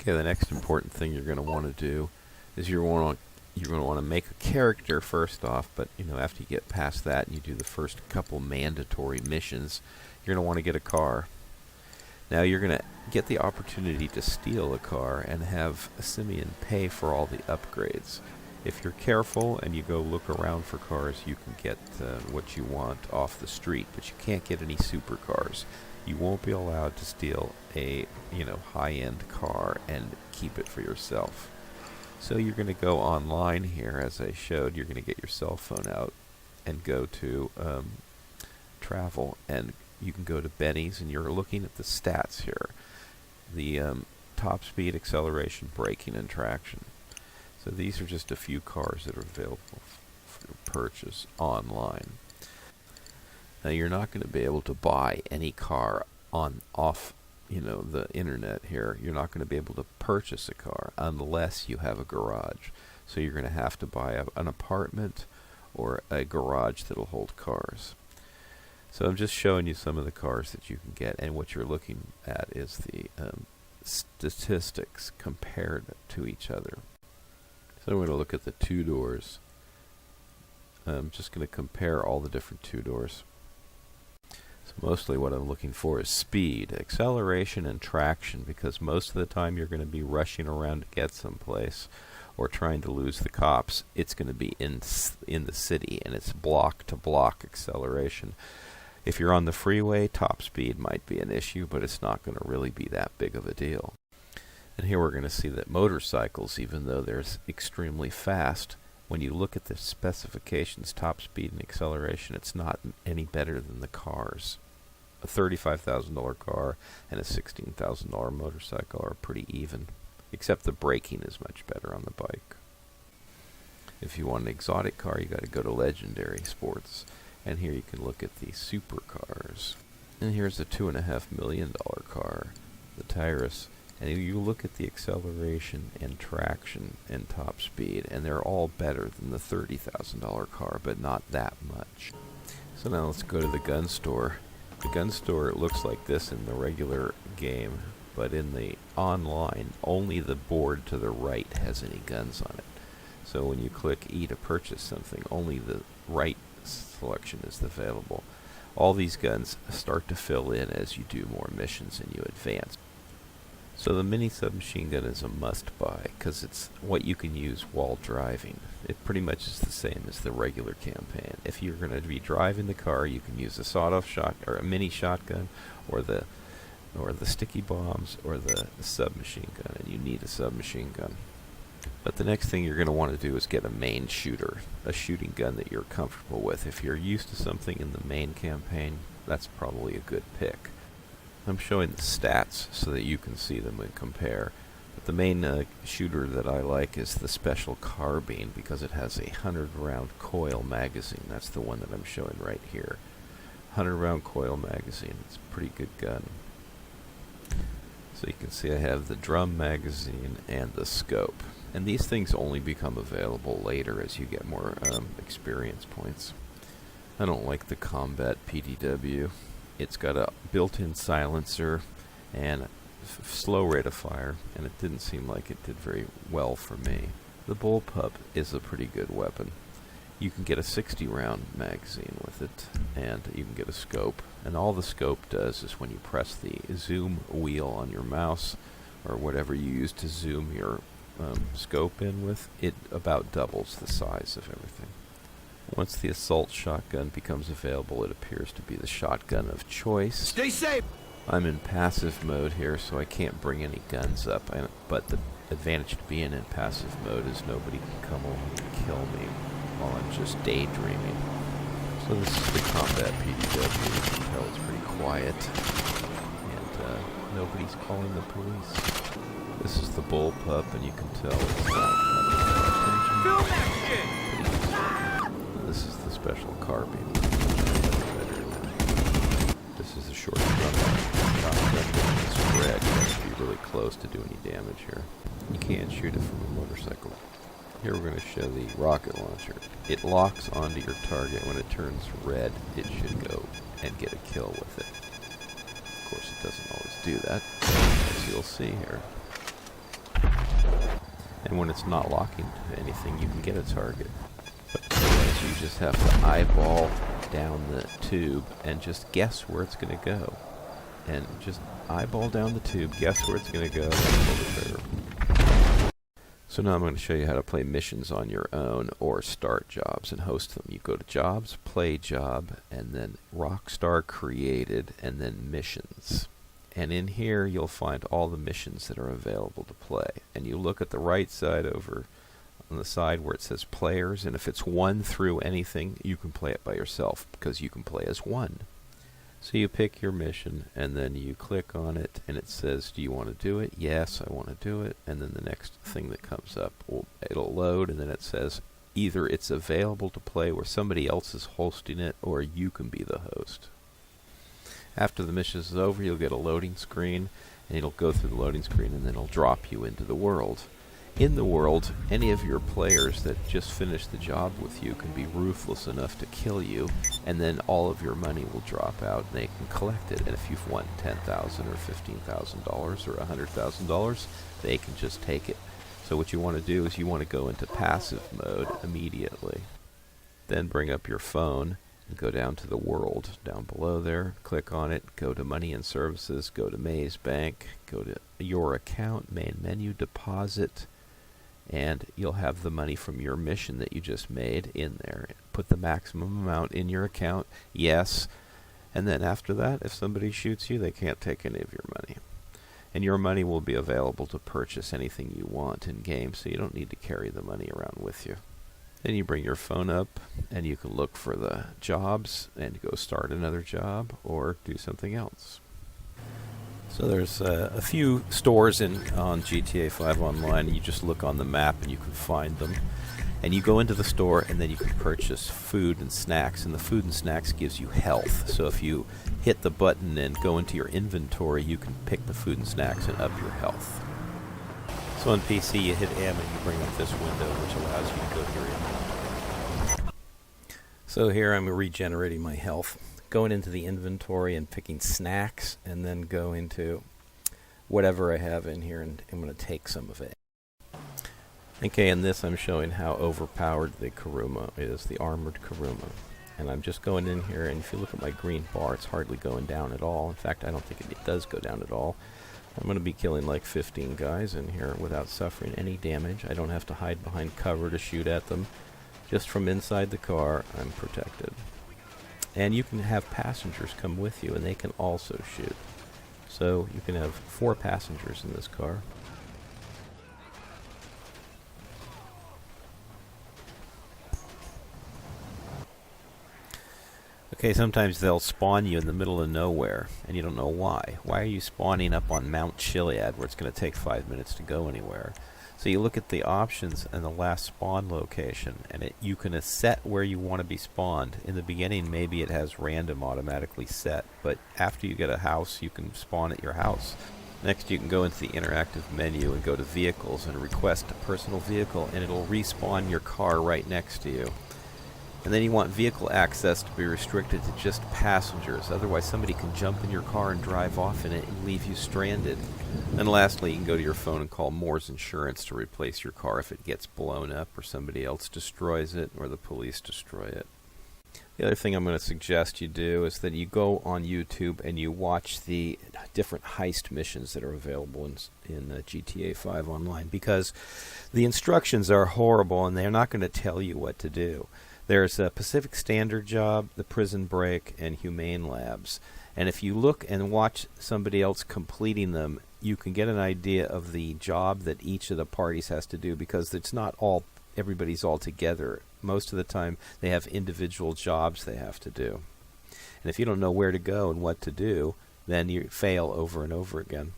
Okay, the next important thing you're going to want to do is you're going to want to make a character first off, but after you get past that and you do the first couple mandatory missions, you're going to want to get a car. Now you're going to get the opportunity to steal a car and have Simeon pay for all the upgrades. If you're careful and you go look around for cars, you can get what you want off the street, but you can't get any supercars. You won't be allowed to steal a high-end car and keep it for yourself. So you're going to go online here, as I showed. You're going to get your cell phone out and go to travel, and you can go to Benny's, and you're looking at the stats here. The top speed, acceleration, braking, and traction. So these are just a few cars that are available for purchase online. Now you're not going to be able to buy any car off the internet here. You're not going to be able to purchase a car unless you have a garage. So you're going to have to buy an apartment or a garage that'll hold cars. So I'm just showing you some of the cars that you can get, and what you're looking at is the statistics compared to each other. So I'm going to look at the two doors. I'm just going to compare all the different two doors. So mostly what I'm looking for is speed, acceleration, and traction, because most of the time you're going to be rushing around to get someplace or trying to lose the cops. It's going to be in the city, and it's block-to-block acceleration. If you're on the freeway, top speed might be an issue, but it's not going to really be that big of a deal. And here we're going to see that motorcycles, even though they're extremely fast, when you look at the specifications, top speed and acceleration, it's not any better than the cars. A $35,000 car and a $16,000 motorcycle are pretty even, except the braking is much better on the bike. If you want an exotic car, you got to go to Legendary Sports, and here you can look at the supercars. And here's a $2.5 million car, the Tyrus. And you look at the acceleration and traction and top speed, and they're all better than the $30,000 car, but not that much. So now let's go to the gun store. The gun store, it looks like this in the regular game, but in the online, only the board to the right has any guns on it. So when you click E to purchase something, only the right selection is available. All these guns start to fill in as you do more missions and you advance. So the mini submachine gun is a must-buy because it's what you can use while driving. It pretty much is the same as the regular campaign. If you're going to be driving the car, you can use a sawed-off shot or a mini shotgun, or the sticky bombs, or the submachine gun, and you need a submachine gun. But the next thing you're going to want to do is get a main shooter, a shooting gun that you're comfortable with. If you're used to something in the main campaign, that's probably a good pick. I'm showing the stats so that you can see them and compare. But the main shooter that I like is the Special Carbine, because it has a 100-round coil magazine. That's the one that I'm showing right here. 100-round coil magazine. It's a pretty good gun. So you can see I have the drum magazine and the scope. And these things only become available later as you get more experience points. I don't like the Combat PDW. It's got a built-in silencer and slow rate of fire, and it didn't seem like it did very well for me. The Bullpup is a pretty good weapon. You can get a 60-round magazine with it, and you can get a scope. And all the scope does is when you press the zoom wheel on your mouse, or whatever you use to zoom your scope in with, it about doubles the size of everything. Once the assault shotgun becomes available, it appears to be the shotgun of choice. Stay safe! I'm in passive mode here, so I can't bring any guns up, but the advantage to being in passive mode is nobody can come along and kill me while I'm just daydreaming. So this is the Combat PDW. You can tell it's pretty quiet, and nobody's calling the police. This is the Bullpup, and you can tell it's not attention. Film that shit! This is the Special Carbine. This is the short gun. It's red. You have to be really close to do any damage here. You can't shoot it from a motorcycle. Here we're going to show the rocket launcher. It locks onto your target. When it turns red, it should go and get a kill with it. Of course, it doesn't always do that, as you'll see here. And when it's not locking to anything, you can get a target. But otherwise, you just have to eyeball down the tube and just guess where it's going to go. And just eyeball down the tube, guess where it's going to go, and pull the trigger. So now I'm going to show you how to play missions on your own or start jobs and host them. You go to Jobs, Play Job, and then Rockstar Created, and then Missions. And in here you'll find all the missions that are available to play. And you look at the right side over on the side where it says Players, and if it's 1 through anything, you can play it by yourself because you can play as 1. So you pick your mission, and then you click on it, and it says, do you want to do it? Yes, I want to do it. And then the next thing that comes up, it'll load, and then it says either it's available to play where somebody else is hosting it, or you can be the host. After the mission is over, you'll get a loading screen, and it'll go through the loading screen, and then it'll drop you into the world. In the world, any of your players that just finished the job with you can be ruthless enough to kill you, and then all of your money will drop out and they can collect it. And if you've won $10,000 or $15,000 or $100,000, they can just take it. So what you want to do is you want to go into passive mode immediately. Then bring up your phone and go down to the world down below there, click on it, go to Money and Services, go to Maze Bank, go to Your Account, Main Menu, Deposit, and you'll have the money from your mission that you just made in there. Put the maximum amount in your account, yes, and then after that, if somebody shoots you, they can't take any of your money. And your money will be available to purchase anything you want in game, so you don't need to carry the money around with you. Then you bring your phone up, and you can look for the jobs and go start another job or do something else. So there's a few stores on GTA 5 Online, and you just look on the map and you can find them. And you go into the store, and then you can purchase food and snacks, and the food and snacks gives you health. So if you hit the button and go into your inventory, you can pick the food and snacks and up your health. So on PC, you hit M and you bring up this window, which allows you to go to your inventory. So here I'm regenerating my health. Going into the inventory and picking snacks, and then go into whatever I have in here, and I'm going to take some of it. Okay, in this I'm showing how overpowered the Kuruma is, the armored Kuruma. And I'm just going in here, and if you look at my green bar, it's hardly going down at all. In fact, I don't think it does go down at all. I'm going to be killing like 15 guys in here without suffering any damage. I don't have to hide behind cover to shoot at them. Just from inside the car, I'm protected. And you can have passengers come with you, and they can also shoot. So you can have 4 passengers in this car. Okay, sometimes they'll spawn you in the middle of nowhere, and you don't know why. Why are you spawning up on Mount Chiliad, where it's going to take 5 minutes to go anywhere? So you look at the options and the last spawn location, and you can set where you want to be spawned. In the beginning, maybe it has random automatically set, but after you get a house, you can spawn at your house. Next, you can go into the interactive menu and go to Vehicles and request a personal vehicle, and it'll respawn your car right next to you. And then you want vehicle access to be restricted to just passengers. Otherwise, somebody can jump in your car and drive off in it and leave you stranded. And lastly, you can go to your phone and call Moore's Insurance to replace your car if it gets blown up or somebody else destroys it or the police destroy it. The other thing I'm going to suggest you do is that you go on YouTube and you watch the different heist missions that are available in GTA 5 Online, because the instructions are horrible and they're not going to tell you what to do. There's a Pacific Standard job, the Prison Break, and Humane Labs. And if you look and watch somebody else completing them, you can get an idea of the job that each of the parties has to do, because it's not all everybody's all together. Most of the time they have individual jobs they have to do. And if you don't know where to go and what to do, then you fail over and over again.